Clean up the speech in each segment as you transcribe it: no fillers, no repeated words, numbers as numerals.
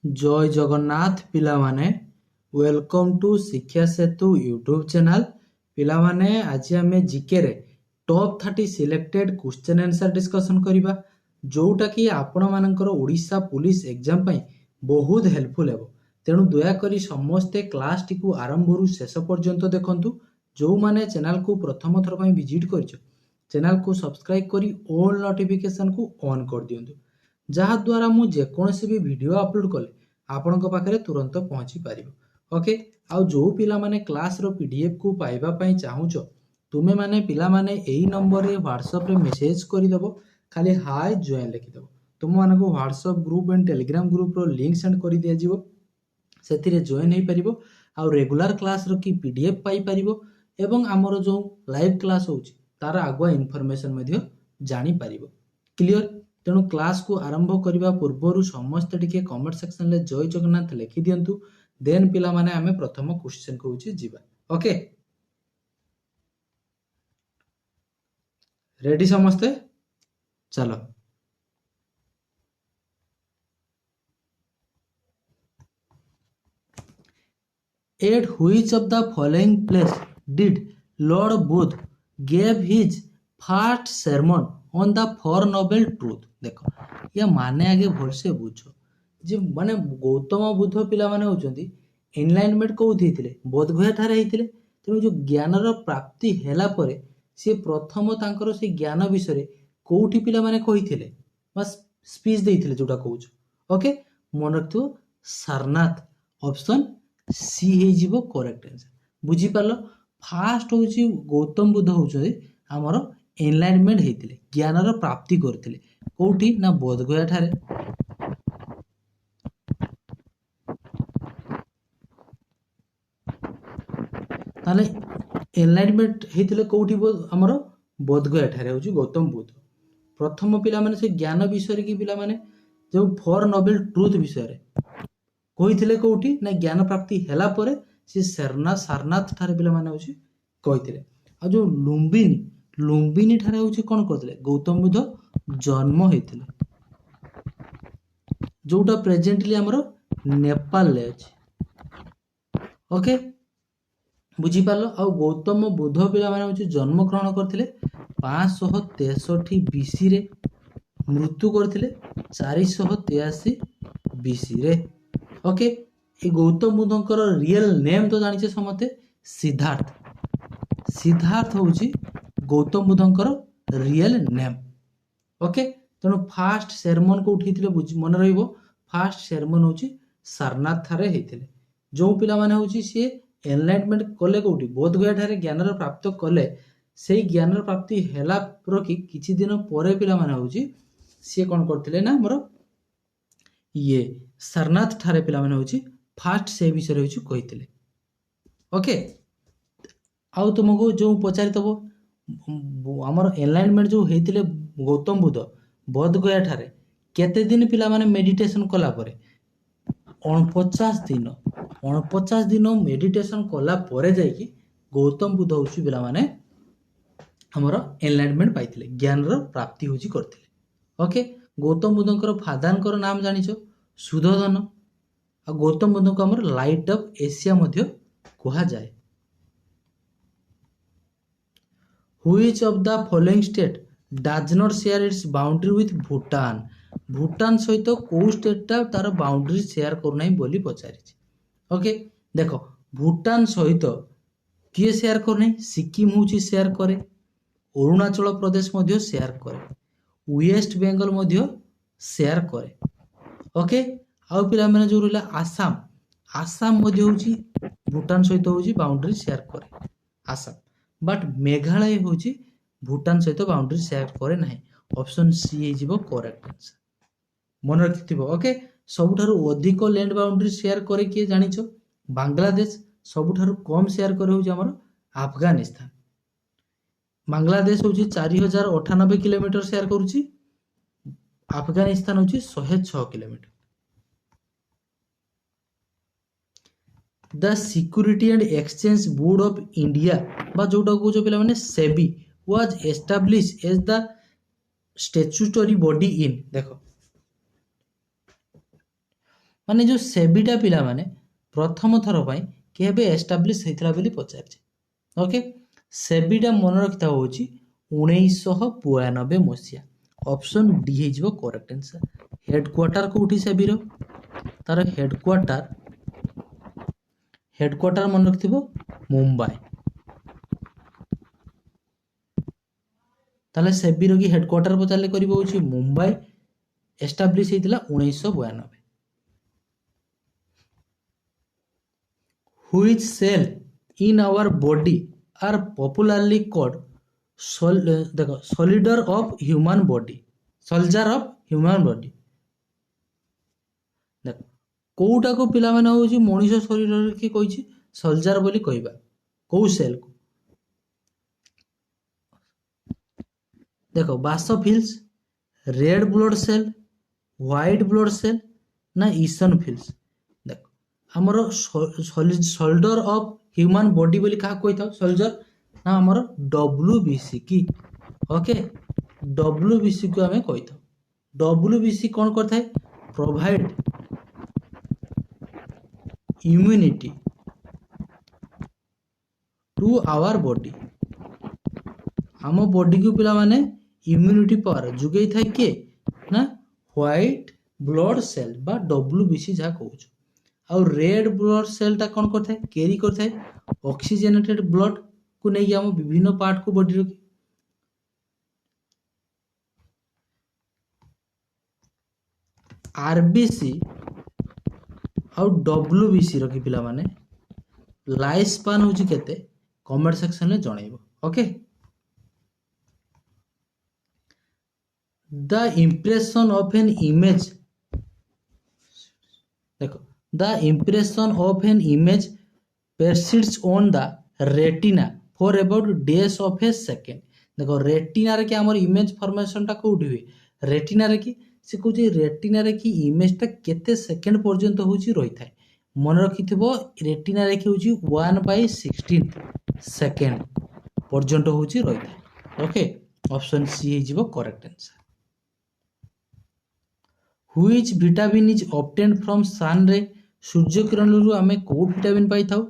जय जगन्नाथ पिला माने वेलकम टू शिक्षा सेतु यूट्यूब चैनल पिला माने आज आमे जीके रे top 30 selected question answer discussion करिबा जोटा कि आपण मानकर ओडिशा पुलिस एग्जाम पई बहुत हेल्पफुल हेबो। तेणु दया करी समस्ते क्लास टी को आरंभ रु शेष पर्यंत देखंतु। जो माने चैनल को प्रथम थर पई विजिट करछो चैनल को सब्सक्राइब करी ऑल नोटिफिकेशन को ऑन कर दियंतु, जहा द्वारा मु जेकोसी भी वीडियो अपलोड कले आपणक पाखरे तुरंत पहुंची पारिबो। ओके, आउ जो पिला माने क्लास रो पीडीएफ को पाइबा पई चाहुचो तुमे माने पिला माने एई नंबर रे व्हाट्सएप रे मेसेज करि दबो, खाली हाय जॉइन लिखि दबो। तुम माने को WhatsApp group and Telegram group रो लिंक सेंड करि दिया जिवो, सेथिरे जॉइन हेई परिबो। आउ रेगुलर क्लास रो की पीडीएफ पाई परिबो एवं हमरो जो लाइव क्लास होउची तार आगुआ इन्फॉर्मेशन मध्ये जानि परिबो। क्लियर? तेणु क्लास को आरंभ करने पूर्व समस्त टिके कमेंट सेक्शन में जय जगन्नाथ लिखि दियंतु। देन पिला माने आमे प्रथम क्वेश्चन को जीवा। ओके, रेडी समस्ते? चलो at which of the following place did Lord Buddha gave his first sermon on the four noble truth. देखो या माने आगे भलसे बुझो जे माने गौतम बुद्ध पिला माने होचंती एनलाइनमेंट कोउथि हिथिले बोधगया ठारे हिथिले। तेणु जो ज्ञान रो प्राप्ति हेला परे से प्रथम तांकर से ज्ञान विषय कोउठी पिला माने कहिथिले बस स्पीच देइथिले जोटा कहूछ। ओके, मन रखियो सारनाथ ऑप्शन सी हे जीवो करेक्ट आंसर। बुझी पालो? फास्ट होची गौतम बुद्ध होचो हमर एनलाइनमेंट हेतिले ज्ञान रो प्राप्ति करथिले कोउठी ना बोधगया ठारे। ताले एनलाइनमेंट हेतिले कोउठी हमर बोधगया ठारे होची गौतम बुद्ध। प्रथम पिला माने से ज्ञान विषय की पिला माने जो फोर नोबेल ट्रूथ विषय रे कहिथिले कोउठी ना ज्ञान प्राप्ति हेला परे से सारनाथ ठारे पिला माने होची कहिथिले। आ जो लुम्बिनी ठारे होची कोन करथिले गौतम बुद्ध जन्म हेतिले, जोटा प्रेजेंटली हमरो नेपाल ले अछि। ओके, बुझी पालो? आ गौतम बुद्ध पिला माने होची जन्म ग्रहण करथिले 563 बीसी रे, मृत्यु करथिले 483 बीसी रे। ओके, ए गौतम बुद्धंकर रियल नेम तो जानिछे समते सिद्धार्थ। सिद्धार्थ होची गौतम बुद्धंकर रियल नेम। ओके, तेणु फास्ट सेरमन को उठैथिले बुझ मन रहइबो फास्ट सेरमन होची सारनाथ थारे हेथिले। जो पिला माने होची से एनलाइटमेंट कले कोठी बोधगया ठारे ज्ञान रो प्राप्त कले सेई ज्ञान रो प्राप्ति हेला प्रकि किछि दिन परे पिला माने होची से कोन करथिले ना हमरो ये सारनाथ ठारे पिला माने होची फास्ट से विषय होची कहिथिले। ओके, आउ तुमको जो पचारि तबो हमर एनलाइनमेंट जो हेतिले गौतम बुद्ध बोधगया ठारे केते दिन पिला माने मेडिटेशन कला परे 49 दिन मेडिटेशन कला परे जाई कि गौतम बुद्ध होची पिला माने हमर एनलाइनमेंट पाइथिले ज्ञान रो प्राप्ति होची करथिले। ओके, गौतम बुद्धंकर फादरंकर नाम जानिछो सुधोधन। आ गौतम बुद्ध को हमर लाइट ऑफ एशिया मध्य कहा जाए। Which of the following state does not share its boundary with Bhutan? Bhutan सहित को स्टेट टा तार बाउंड्री शेयर करना बोली पचारिछि। ओके, देखो भूटान सहित किए शेयर करना सिक्किम होची शेयर करे, अरुणाचल प्रदेश मध्य शेयर करे, वेस्ट बेंगल मध्य शेयर करे। ओके, आउ पिला माने जो रहला आसाम मध्य होची भूटान सहित होची बाउंड्री शेयर करे आसाम, बट मेघालय होची भूटान सहित बाउंड्री शेयर करे नाही। ऑप्शन सी हे जीवो करेक्ट आंसर। मन रखिथिबो। ओके, सबुठारु अधिक लैंड बाउंड्री शेयर करे किए जानिछो बांग्लादेश, सबुठारु कम शेयर करे होची हमर अफगानिस्तान। बांग्लादेश होची 4098 किलोमीटर शेयर करूची, अफगानिस्तान होची 106 kilometre. The security and exchange board of India बा जोटा को जो पिला माने SEBI was established as the statutory body in. देखो माने जो सेबीटा पिला माने प्रथम थर पाई केबे एस्टाब्लिश होइतला बोली पचारछे। ओके, सेबीटा मन रखिता होची 1992 मसिया। ऑप्शन डी हे जिवो करेक्ट आंसर। हेडक्वार्टर कोठी सेबीर, तार हेडक्वार्टर मन रखिथिबो मुंबई। ताले सेबीर की हेडक्वार्टर पचारले करिवो होची Mumbai, establish हेतिला 1992। Which cell in our body are popularly called देखो soldier of human body, soldier of human body। देखो कोउटा को पिला माने होची मनुष्य शरीर रे की कहिछि सोल्जर बोली कहबा, को सेल को देखो basophils, red blood cell, white blood cell ना इसनफिल्स। देखो हमर सोल्जर ऑफ ह्यूमन बॉडी बोली का कोइ था सोल्जर ना हमर डब्ल्यूबीसी की। ओके, डब्ल्यूबीसी को हमें कोइ था। डब्ल्यूबीसी कौन करता है? Provide immunity to our body. हम बॉडी को पिला माने इम्यूनिटी पावर जुगई थाए के ना व्हाइट ब्लड सेल बा डब्ल्यूबीसी जा कहूछ। आ रेड ब्लड सेल टा कौन करता है? कैरी करता है ऑक्सीजनेटेड ब्लड को नहीं हम विभिन्न पार्ट को बॉडी रखी। आरबीसी और डब्ल्यूबीसी रखी पिला माने लाइफ स्पान होची केते कमेंट सेक्शन में जणाइबो। Okay, the impression of an image, देखो the impression of an image persists on the retina for about days of a second। देखो रेटिना रे कि हमर इमेज फॉर्मेशन टा कोठी हुए रेटिना रे कि से कहूची रेटिना रे कि इमेज टा केते सेकंड पर्यंत होची रही थाए। मन रखिथिबो रेटिना रे कि होची 1/16 सेकंड पर्यंत होची रही थाए। ओके, ऑप्शन सी हे जिवो correct answer. Which vitamin is obtained from sun ray? Surya Kiran रु आमे को विटामिन पाई थाउ?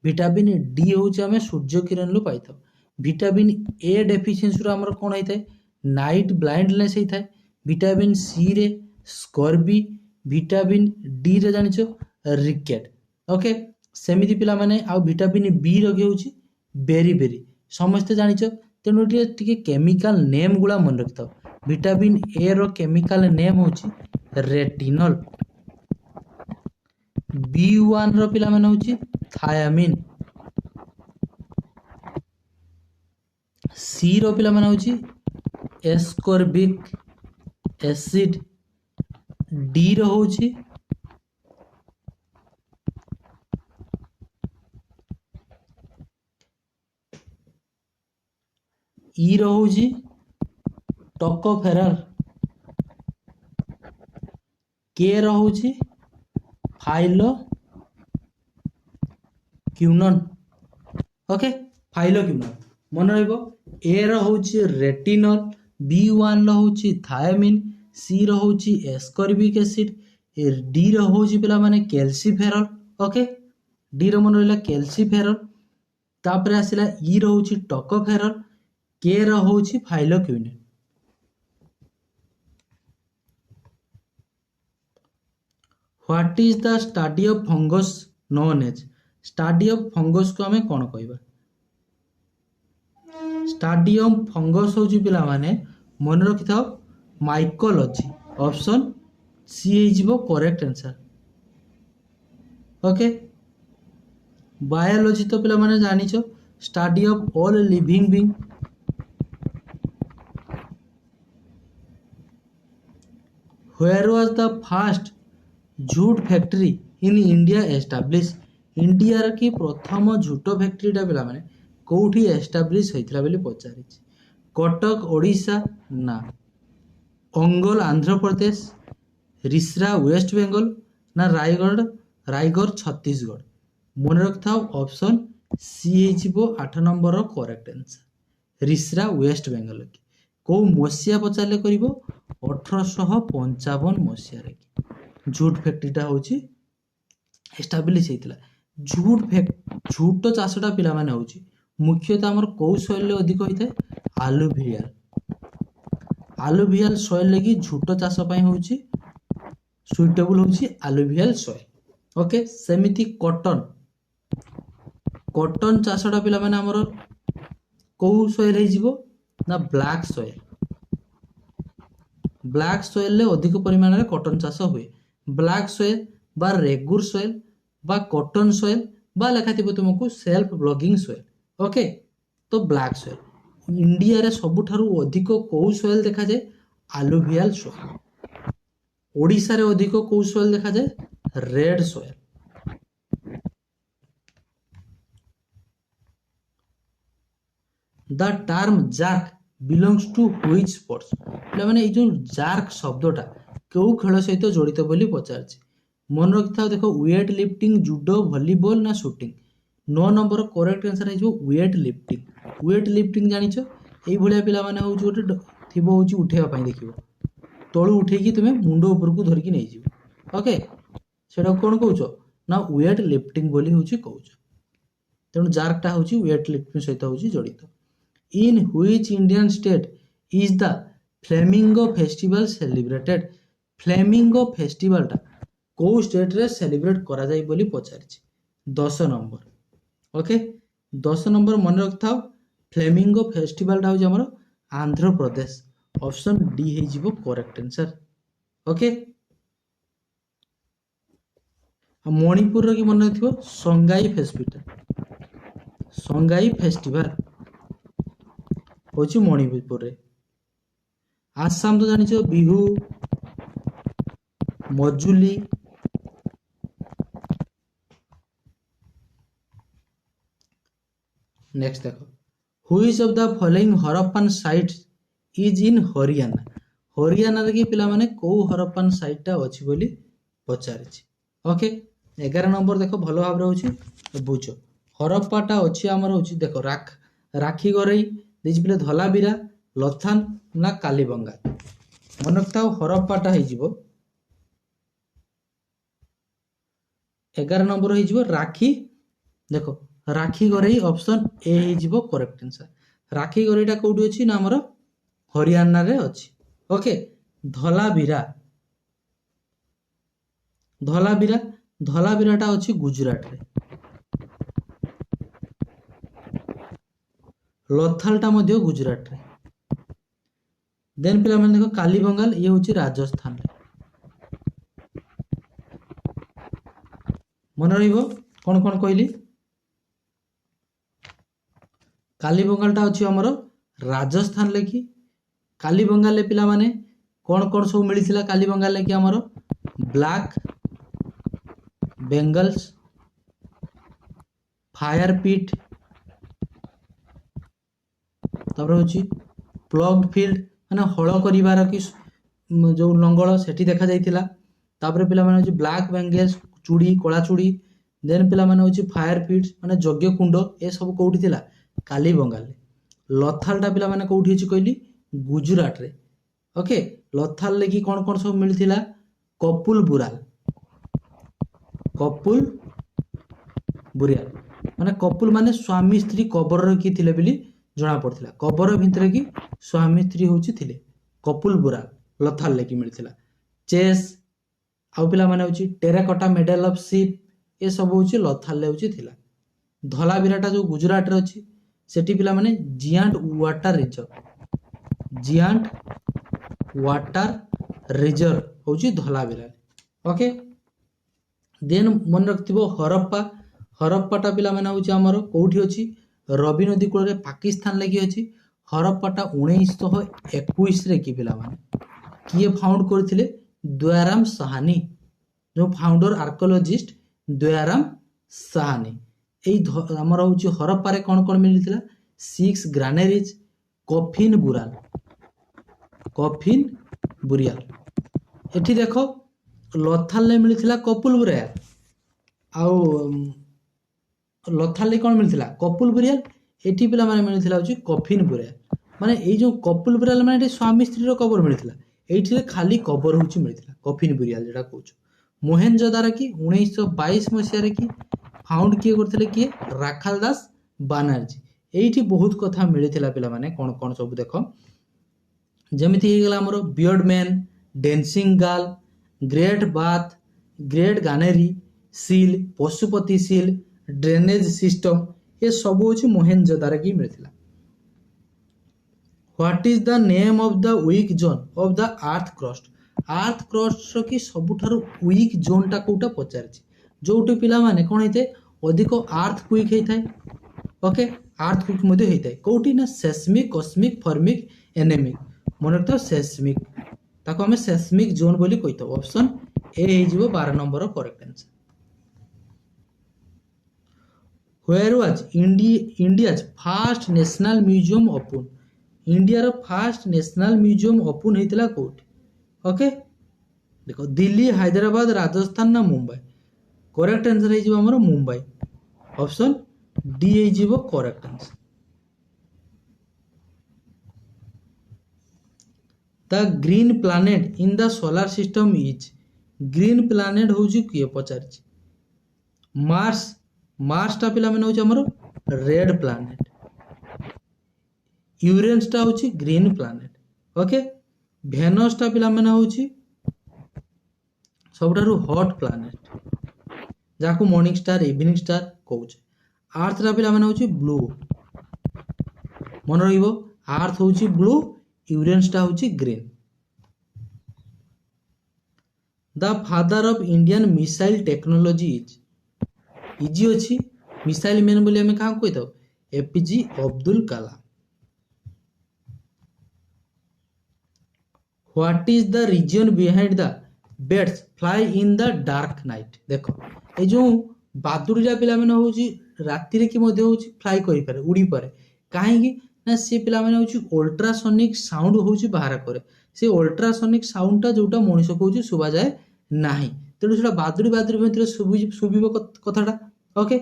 विटामिन डी होची आमे सूर्य किरण रु पाई थाउ। विटामिन ए डेफिशिएंसी रु हमर कोन होइथाय? नाइट ब्लाइंडनेस होइथाय। विटामिन सी रे स्कर्बी, विटामिन डी रे जानिछो रिकेट। ओके, सेमिति पिला माने आ विटामिन बी रो के होची बेरी समस्त जानिछो। तेनु टिके केमिकल नेम गुला मन रखिथाउ। विटामिन ए रो केमिकल नेम होची रेटिनल। B1 रो पिला माने होची थायामिन। सी रो पिला माने होची एस्कॉर्बिक एसिड। डी रो होची ई रो होची टोकोफेरल। के रो होची फाइलोक्विनोन। ओके, फाइलोक्विनोन मन रहइबो। ए रो होची रेटिनल, B1 रो होची थायामिन, सी रो होची एस्कॉर्बिक एसिड, डी रो होची पिला माने कैल्सिफेरल। ओके, डी रो मन रहला कैल्सिफेरल। तापरे आसिला ई रो होची टोकोफेरल, के रो होची phylloquinone. What is the study of fungus known as? Study of fungus को हमें कौन कहबा? स्टडी ऑफ फंगस होची पिला माने मन रखिथाओ माइकोलॉजी। ऑप्शन सी हे जिवो करेक्ट आंसर। ओके, बायोलॉजी तो पिला माने जानिछो study of all living being. Where was the first jute factory in India establish? India की प्रथम झूठ फैक्ट्रीटा पिला माने कोठी एस्टाब्लिश होइथला बोली पचारिछि। कटक ओडिशा ना अंगोल आंध्र प्रदेश, रिसरा वेस्ट बेंगल ना रायगढ़ छत्तीसगढ़। मन रखिथाओ ऑप्शन सी हे जिवो 8 नंबर रो करेक्ट आंसर रिसरा वेस्ट बेंगल। को मसिया पचारले करिवो 1855 मसिया रे। झूट फैक्ट्रीटा होची एस्टाब्लिश होइतिला। झूट चाषटा पिला माने होची मुख्यतः हमर कोउ सॉइल रे अधिक होइଥାଏ आलुभियल। आलुभियल सॉइल लगी झूट चाष पई होची सुइटेबल होची आलुभियल सॉइल। ओके सेमिति कॉटन चाषटा पिला माने हमर कोउ सॉइल हे जिवो ना ब्लैक सॉइल। ब्लैक सॉइल रे अधिक परिमाण रे कॉटन चाष हुए। ब्लैक सॉइल बा रेगुर सॉइल बा कॉटन सॉइल बा लेखाथिबो तुमको सेल्फ ब्लॉगिंग सॉइल। ओके तो ब्लैक सॉइल इंडिया रे सबुठारु अधिक कोउ सॉइल देखा जाए आलुभियल सॉइल। ओडिशा रे अधिक कोउ सॉइल देखा जाए रेड सॉइल। द टर्म जार्क बिलोंग्स टू व्हिच स्पोर्ट्स माने ए जो जार्क शब्दटा केउ खेल सहित जड़ित बोली पचारछि मन रखिथा देखो वेट लिफ्टिंग जुडो वॉलीबॉल ना शूटिंग 9 नंबर करेक्ट आंसर है जो वेट लिफ्टिंग। वेट लिफ्टिंग जानिछ एई भलिया पिला माने हो जो थिबो होची उठेवा पई देखिबो तळु उठेकी तुमे मुंडो ऊपर को धरकी नै जिवो। ओके सेटा कोन कहउछो ना वेट लिफ्टिंग बोली होची कहउछो। तेणु जार्कटा होची वेट लिफ्टिंग सहित होची जड़ित। In which Indian state is the flamingo festival celebrated. Flamingo फेस्टिवलटा को स्टेट रे सेलिब्रेट करा जाय बोली पचारछि 10 नंबर। ओके 10 नंबर मन रखथाओ फ्लेमिंगो फेस्टिवलटा हो हमर आंध्र प्रदेश। ऑप्शन डी हे जिवो करेक्ट आंसर। ओके मणिपुर रो कि मन रखथिबो संगाई फेस्टिवल। संगाई फेस्टिवल होची मणिपुर रे। आसाम तो जानिछो बिहू मजुली नेक्स्ट देखो which of the following Harappan sites is in Haryana. Haryana रे कि पिला माने को हरप्पन साइटटा अछि बोली पचारिछि। ओके 11 नंबर देखो भलो भाबरे होछि बुझो हरप्पाटा अछि हमर होछि देखो राखी गरई देछि पिले धलाबिरा लथान ना कालीबंगा मन रखताओ हरप्पाटा हे जिवो 11 नंबर हे जिवो राखी। देखो राखी गरई ऑप्शन ए हे जिवो करेक्ट आंसर। राखी गरईटा कोउडी अछि ना हमर हरियाणा रे अछि। ओके धलाबिरा धलाबिराटा अछि गुजरात रे। लथालटा मध्य गुजरात रे। देन पिला माने देखो कालीबंगाल ये होछि राजस्थान रे। मन रहिबो कोन कोन कहली कालीबंगालटा अछि हमर राजस्थान लेखि। कालीबंगाल ले पिला माने कोन कोन सब मिलिथिला कालीबंगाल लेखि हमर ब्लैक बेंगल्स फायर पिट तापर होछि प्लग फील्ड माने हळ करिवार कि जो लंगळ सेठी देखा जाइतिला। तापर पिला माने होछि ब्लैक बेंगल्स चूड़ी कोला चूड़ी। देन पिला माने होछि फायर पिट माने यज्ञ कुंड ए सब कोउठी थिला कालीबंगाल ले। लथालटा पिला माने कोउठी अछि कहली गुजरात रे। ओके लथाल लेकी कोन कोन सब मिलथिला कपुल बुराल माने कपुल माने स्वामी स्त्री कबर रखी थिले बिली जणा पड़थिला। कबर भितरे की स्वामी स्त्री होछि थिले कपुल बुराल लथाल लेकी मिलथिला। चेस आउ पिला माने होछि टेराकोटा मेडल ऑफ शिप ए सब होछि लथाल ले होछि थिला। धलाबिराटा जो गुजरात रे अछि सेठी पिला माने जियांट वाटर रिजर्व होछि धलाबिरा। ओके देन मन रखथिबो हरप्पाटा पिला माने होछि हमर कोउठी अछि रवि नदी कूल रे पाकिस्तान लागि अछि। हरप्पाटा 1921 रे की पिला माने किए फाउंड करथिले दयाराम साहानी जो फाउंडर आर्कियोलॉजिस्ट दयाराम साहानी। एई हमर होछि हरप्पा रे कोन कोन मिलिथिला 6 ग्रानेरीज कफिन बुरियाल। एठी देखो लथाल ले मिलिथिला कपुल बुरियाल आउ लथाल ले कोन मिलिथिला कपुल बुरियाल। एठी पिला माने मिलिथिला होछि कफिन बुरियाल माने एई जो कपुल बुरियाल माने एठी स्वामी स्त्री रो कबर मिलिथिला। एठी रे खाली कबर होछि मिलिथिला कफिन बुरियाल जेटा कहउछ। मोहेनजोदारो की 1922 मसीह की फाउंड किए करथिले किए राखाल दास बानर्जी। एइठी बहुत कथा मिलिथिला पिला माने कोन कोन सब देखो जेमिति हे गेला हमरो beard man, dancing girl, great bath, great granary seal, Pashupati seal, drainage system ये सब होची मोहेनजोदारो की मिलिथिला। What is the name of the weak zone of the earth crust? Earth crust की सबुठारु वीक जोन टा कोटा पचारछि जोटी पिला माने कोन हेते अधिक अर्थ क्विक हेथाय। ओके अर्थ क्विक मध्ये हेथाय कोटी ना सेस्मिक, कॉस्मिक, फर्मिक, एनेमिक मन रखता सेस्मिक ताको हमें सेस्मिक जोन बोली कहितो। ऑप्शन ए हे जिवो 12 number correct answer. Where was India's first national museum open? India रो फर्स्ट नेशनल म्यूजियम ओपन हेतिला कोठी? ओके देखो दिल्ली, हैदराबाद, राजस्थान ना मुंबई? करेक्ट आंसर हे जिवो हमर मुंबई। ऑप्शन डी हे जिवो correct answer. The green planet in the solar system is? Green planet होची किए पचारछि? मार्स। मार्स टा पिला माने होची हमर रेड प्लैनेट। यूरेनस टा होची ग्रीन प्लैनेट। ओके भेनस टा पिला माने होची सबठारु हॉट प्लैनेट जाको मॉर्निंग स्टार, इवनिंग स्टार कहउछ। अर्थ टा पिला माने होची ब्लू मन रहिबो। अर्थ होची ब्लू, यूरेनस टा होची green. The father of Indian missile technology is? इजी अछि मिसाइल मैन बोली हमें कहा कहता APJ Abdul Kalam. What is the reason behind the birds fly in the dark night? देखो ए जो बादुड़िया पिला माने होची राति रे कि मध्ये होची फ्लाई करि पारे, उड़ी पारे। काहे कि ना से पिला माने होची अल्ट्रासोनिक साउंड होची बाहर करे। से अल्ट्रासोनिक साउंड टा जोटा मनुष्य को होची सुबा जाए नाही, तेणु सेटा बादुड़ी बादुड़ी भितर सुबिबो कथाटा। ओके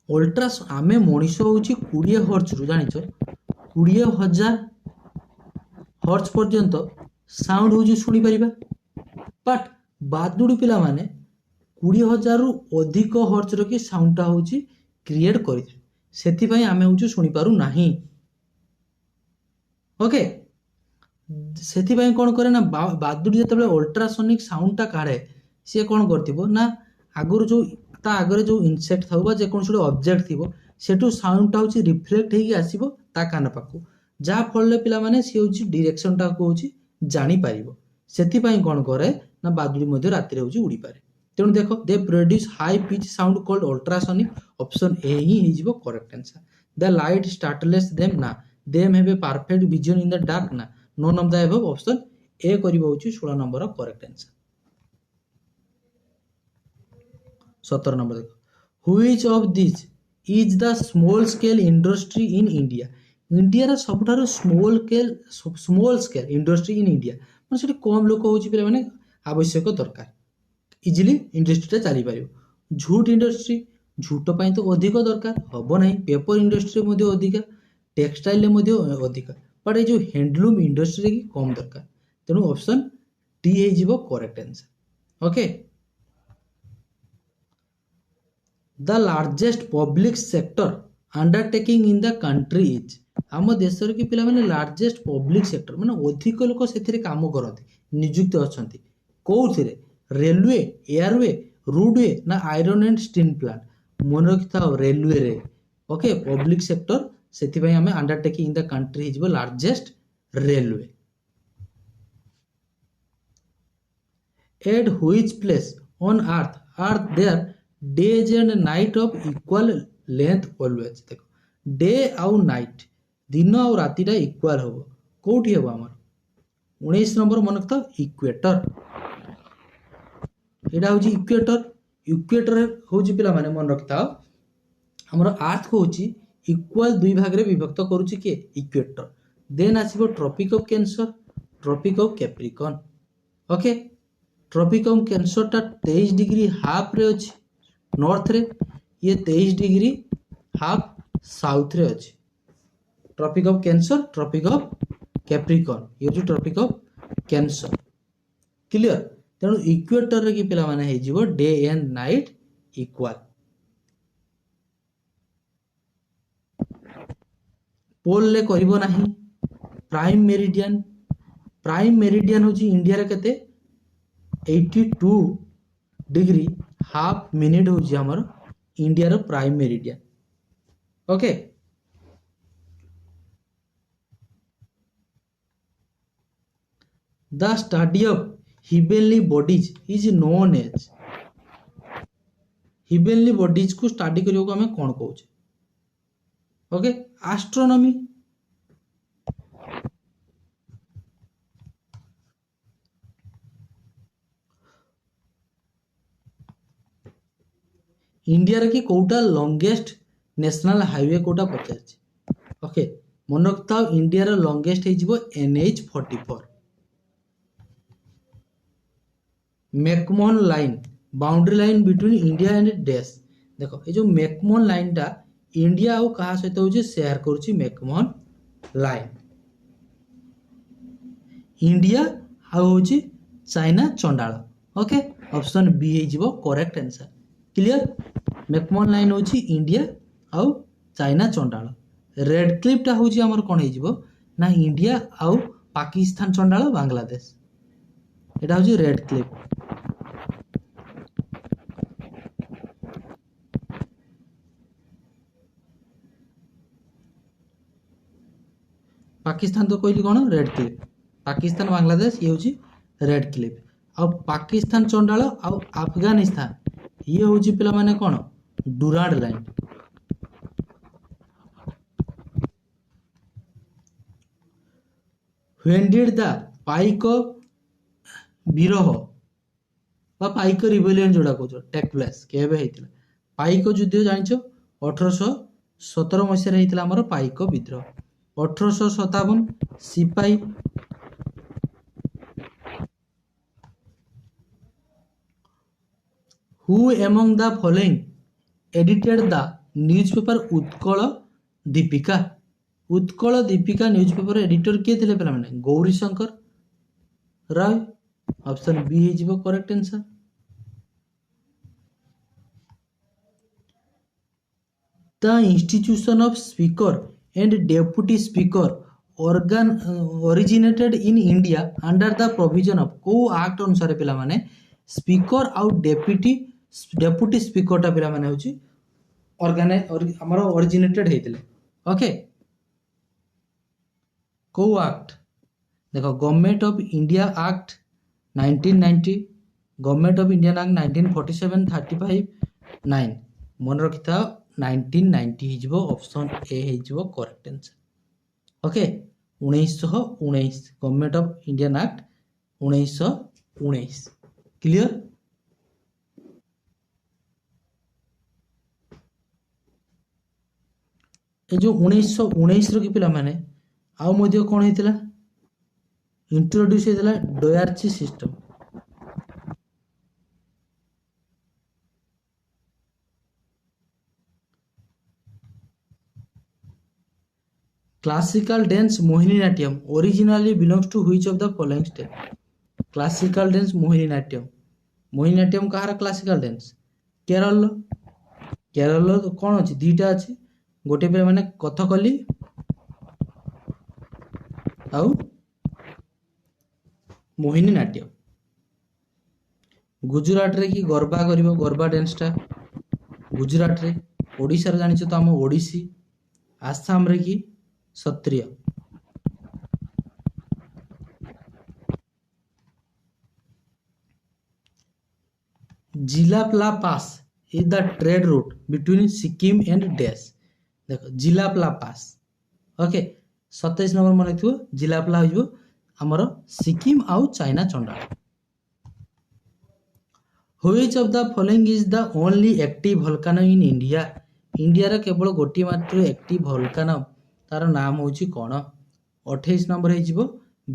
अल्ट्रास आमे मनुष्य होची 20 हर्ट्ज रु जानिचो 20,000 हर्ट्ज पर्यंत साउंड होची सुनी परिबा, बट बादुड़ी पिला माने 20,000 रु अधिक हर्ट्ज रो की साउंड टा होची क्रिएट करिथे, सेति पई आमे होची सुनी पारु नाही। ओके सेति पई कोन करे ना बादुड़ी जतबे अल्ट्रासोनिक साउंड टा काढे से कोन करथिबो ना आगुर जो ता आगरे जो इनसेक्ट थाउ बा जे कोन छोटे ऑब्जेक्ट थिबो सेटू साउंड टा होची रिफ्लेक्ट हेगी आसीबो ता कान पाखु, जा फलले पिला माने से होची डायरेक्शन टा को होची जानी पारिबो। सेति पई कोन करे ना बादुड़ी मध्ये राति रे होची उड़ी पारे। तेणु देखो they produce high pitch sound called ultrasonic. Option A ही हिजिबो correct answer. The light startles them ना, them have a perfect vision in the dark ना, none of the above. Option A करिबो होची 16 नंबर करेक्ट आंसर। 17 नंबर देखो which of this is the small scale industry in India? India रा सबठारो small scale industry in India माने सेठी कम लोक होची पिला माने आवश्यक दरकार इजिली इंडस्ट्री चली पार। झूट इंडस्ट्री झूट पाई तो अधिक दरकार हम ना, पेपर इंडस्ट्री मध्ये अधिका, टेक्सटाइल मध्ये अधिका, बट ये हैंडलूम इंडस्ट्री की कम दरकार। तेणु ऑप्शन डी हे जिवो correct answer. Okay the largest public sector undertaking in the country is? आम देश की पिला माने लार्जेस्ट पब्लिक सेक्टर माने अधिक लोक सेथिरे काम करते नियुक्त अछंती कोउथिरे? रेलवे, एयरवे, रोडवे ना आयरन एंड स्टील प्लांट? मन रखिता रेलवे रे। ओके पब्लिक सेक्टर सेति पई हमें undertaking in the country is largest railway. At which place on earth are there days and night of equal length always? देखो day आउ night दिन आउ रातिटा इक्वल होबो कोठी होबो हमर 19 नंबर मन रखता इक्वेटर। एटा होची इक्वेटर। इक्वेटर होची पिला माने मन रखता हमर अर्थ को होची इक्वल दुई भाग रे विभक्त करूची के इक्वेटर। देन आसीबो Tropic of Cancer, Tropic of Capricorn. Okay Tropic of Cancer टा 23 डिग्री हाफ रे अछि नॉर्थ रे, ये 23 डिग्री हाफ साउथ रे अछि। Tropic of Cancer, Tropic of Capricorn, ये जो ट्रॉपिक ऑफ कैंसर क्लियर तेणु इक्वेटर रे कि पिला माने हे जीवो day and night equal pole ले करिवो नाही प्राइम मेरिडियन होची इंडिया रे केते 82 डिग्री हाफ मिनिट होची हमर इंडिया रो prime meridian okay the study of heavenly bodies is known as heavenly bodies को स्टडी करियो हमें कौन कहूचे ओके एस्ट्रोनॉमी इंडिया रे की कोटा लॉन्गेस्ट नेशनल हाईवे कोटा पचार ओके मन रखता इंडिया रे लॉन्गेस्ट हे जिवो NH44 McMahon line boundary line between India and dash देखो ये जो मैकमोहन लाइन टा इंडिया और कहा सहित होची शेयर करूची मैकमोहन लाइन इंडिया आ होची चाइना चंडाल ओके ऑप्शन बी हे जिवो correct answer clear McMahon line होची इंडिया आ चाइना चंडाल रेड क्लिफ टा होची हमर कोन हे जिवो ना इंडिया आ पाकिस्तान चंडाल बांग्लादेश एटा होची रेड क्लिफ पाकिस्तान तो कहली कौन रेड क्लिफ पाकिस्तान बांग्लादेश ये होची रेड क्लिफ आ पाकिस्तान चंडाल आ अफगानिस्तान ये होची पिला माने कौन Durand line when did the Paik विरह बा पाइक रिबेलियन जोड़ा कहछो टेक प्लेस केबे हेतिला पाइक युद्ध जानिछो 1817 मसिया हेतिला हमर पाइक विद्रोह 1857 सिपाही who among the following edited the newspaper Utkal Deepika newspaper editor किए थे पे मैंने गौरी शंकर राय ऑप्शन बी हो correct answer the institution of speaker and deputy speaker organ originated in India under the provision of को act अनुसार पिला माने स्पीकर आउ डेप्यूटी स्पीकर टा पिला माने होची हमर ओरिजिनेटेड हेतिले ओके को एक्ट देखो Government of India Act 1990 Government of Indian Act 1947 35 9 मन रखिता 1990 हिजबो ऑप्शन ए हिजबो correct answer okay 1919 Government of Indian Act 1919 clear ए जो 1919 रो कि पिला माने आउ मध्ये कोन हेतिला इंट्रोड्यूस हेतिला dyarchy system Classical dance Mohiniyattam originally belongs to which of the following state? Classical dance Mohiniyattam. Mohiniyattam Kahar classical dance? Kerala तो कौन अच्छी दीटा अच्छी गोटे पे मैंने कथकली आउ मोहिनीनाट्यम गुजरात रे की गरबा करिवो गरबा डांस टा गुजरात रे ओडिसा रे जानिछ तो हम ओडिसी आसाम रे की Sattriya Jelepla pass is the trade route between Sikkim and dash देखो जिलापला पास ओके 27 नंबर मन लिखिबो जिलापला होइबो हमर सिक्किम आउ चाइना चंडाल which of the following is the only active volcano in India India रे केवल गोटी मात्र एक्टिव वोल्केनो तार नाम होची कोन 28 नंबर हे जिवो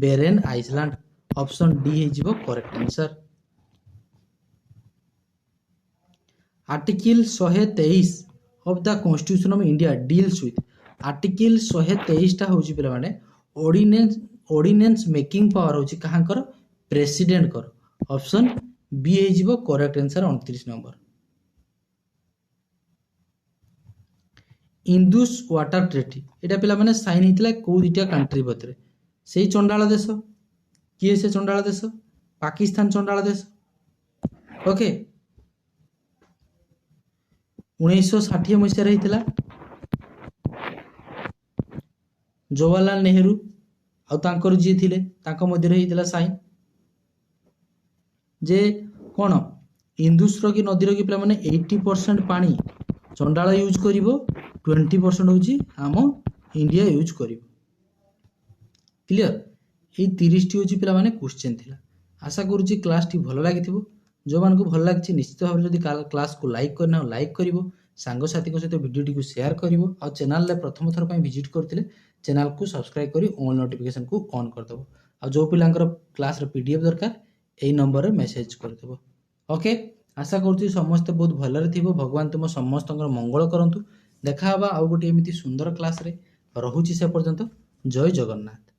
बेरेन आइसलैंड ऑप्शन डी हे जिवो correct answer article 123 of the constitution of India deals with article 123 टा होची पिला माने ऑर्डिनेंस मेकिंग पावर होची कहांकर प्रेसिडेंट कर ऑप्शन बी हे जिवो correct answer 29 number Indus water treaty एटा पिला माने साइन हितला को दिटा कंट्री भतरे सेही चंडाल देश किए से चंडाल देश पाकिस्तान चंडाल देश ओके 1960 मसीह रही जवाहरलाल नेहरू आ तांकर जी थिले तांको मध्य रही साइन जे कौन इंदुस्र कि नदीर कि पे 80% पानी चंडाल यूज कर 20% हूँ आम इंडिया यूज कर क्लियर ये 30 हूँ पे क्वेश्चन थिला आशा करुच्ची क्लास टी भल लगी जो मान को भल लगी निश्चित भाव जब क्लास को लाइक करना लाइक कर सांगसाथी सहित वीडियो टी शेयर कर चैनल प्रथम थर विजिट करते चैनल को सब्सक्राइब कर ऑल नोटिफिकेशन को ऑन करदेव आ जो पिलांकर क्लास पीडीएफ दरकार यही नंबर मेसेज करदेव ओके आशा करुच्ची समस्ते बहुत भलरे थिबो भगवान तुम समस्त मंगल करंतु देखा आउ गोटे एमती सुंदर क्लास रे रहुची से पर्यंत जय जगन्नाथ।